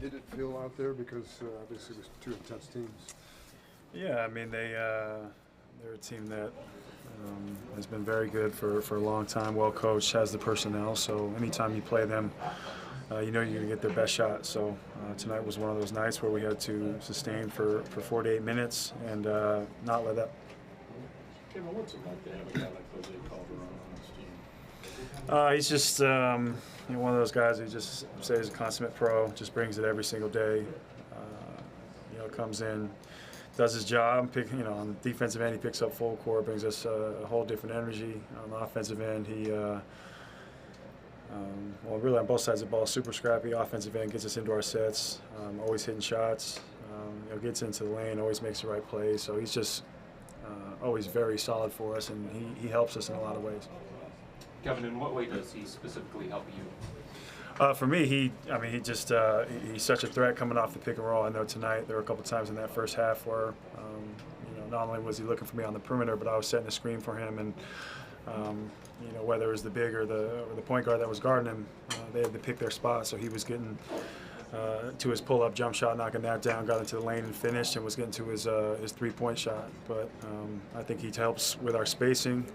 did it feel out there? Because obviously it was two intense teams. Yeah, I mean they're a team that has been very good for a long time, well coached, has the personnel. So anytime you play them, you know you're going to get their best shot. So tonight was one of those nights where we had to sustain for 48 minutes and not let up. Kevin, what's it like to have a guy like Jose Calderon on this team? He's just one of those guys who just say he's a consummate pro, just brings it every single day. Comes in, does his job. On the defensive end, he picks up full court, brings us a whole different energy. On the offensive end, he really on both sides of the ball, super scrappy. Offensive end gets us into our sets, always hitting shots. Gets into the lane, always makes the right plays. So he's just always very solid for us, and he helps us in a lot of ways. Kevin, in what way does he specifically help you? For me, he's such a threat coming off the pick and roll. I know tonight there were a couple times in that first half where, not only was he looking for me on the perimeter, but I was setting a screen for him, and whether it was the big or the point guard that was guarding him, they had to pick their spot. So he was getting to his pull-up jump shot, knocking that down, got into the lane and finished, and was getting to his three-point shot. But I think he helps with our spacing,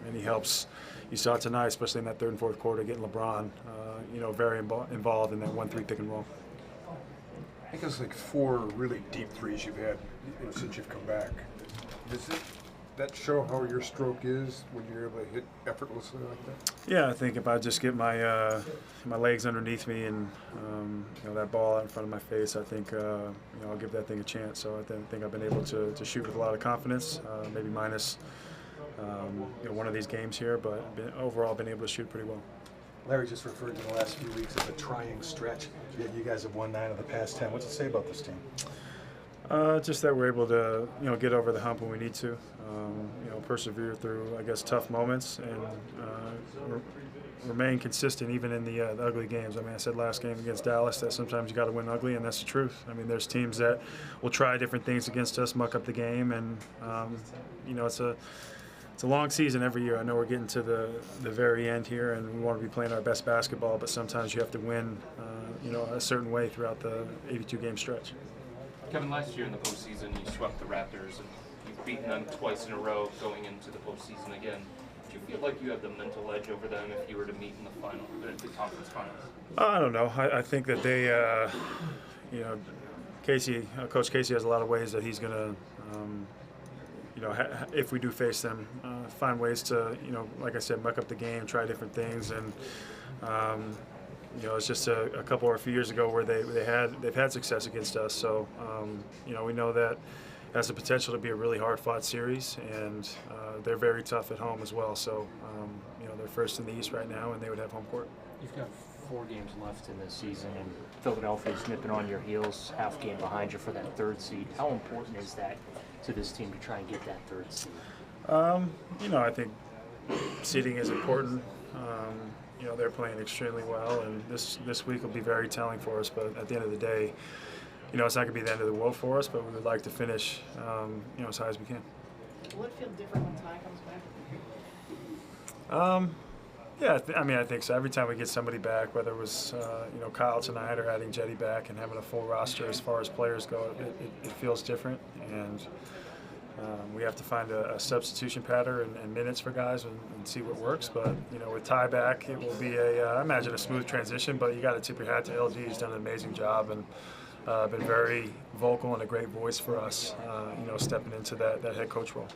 and he helps. You saw it tonight, especially in that third and fourth quarter, getting LeBron, very involved in that 1-3 pick and roll. I think it's like 4 really deep threes you've had since you've come back. Does that show how your stroke is when you're able to hit effortlessly like that? Yeah, I think if I just get my legs underneath me and that ball out in front of my face, I think I'll give that thing a chance. So I think I've been able to shoot with a lot of confidence, maybe minus one of these games here, but overall been able to shoot pretty well. Larry just referred to the last few weeks as a trying stretch, yet you guys have won 9 of the past 10. What's it say about this team? Just that we're able to, get over the hump when we need to, persevere through, I guess, tough moments and remain consistent even in the ugly games. I mean, I said last game against Dallas that sometimes you got to win ugly, and that's the truth. I mean, there's teams that will try different things against us, muck up the game, and it's a long season every year. I know we're getting to the very end here, and we want to be playing our best basketball, but sometimes you have to win, a certain way throughout the 82-game stretch. Kevin, last year in the postseason, you swept the Raptors, and you've beaten them twice in a row going into the postseason again. Do you feel like you have the mental edge over them if you were to meet in the conference finals? I don't know. I think that they, Coach Casey has a lot of ways that he's going to, if we do face them, find ways to, like I said, muck up the game, try different things, and it's just a couple or a few years ago where they've had success against us. So we know that it has the potential to be a really hard-fought series, and they're very tough at home as well. So they're first in the East right now, and they would have home court. You've got 4 games left in this season, and Philadelphia's nipping on your heels, half game behind you for that 3rd seed. How important is that to this team to try and get that 3rd seed? I think seeding is important. They're playing extremely well, and this week will be very telling for us. But at the end of the day, it's not going to be the end of the world for us, but we would like to finish, as high as we can. Will it feel different when Ty comes back? Yeah, I think so. Every time we get somebody back, whether it was Kyle tonight or adding Jetty back and having a full roster as far as players go, it feels different, and we have to find a substitution pattern and minutes for guys and see what works. But with Ty back, it will be I imagine a smooth transition. But you got to tip your hat to LG. He's done an amazing job and been very vocal and a great voice for us. Stepping into that head coach role.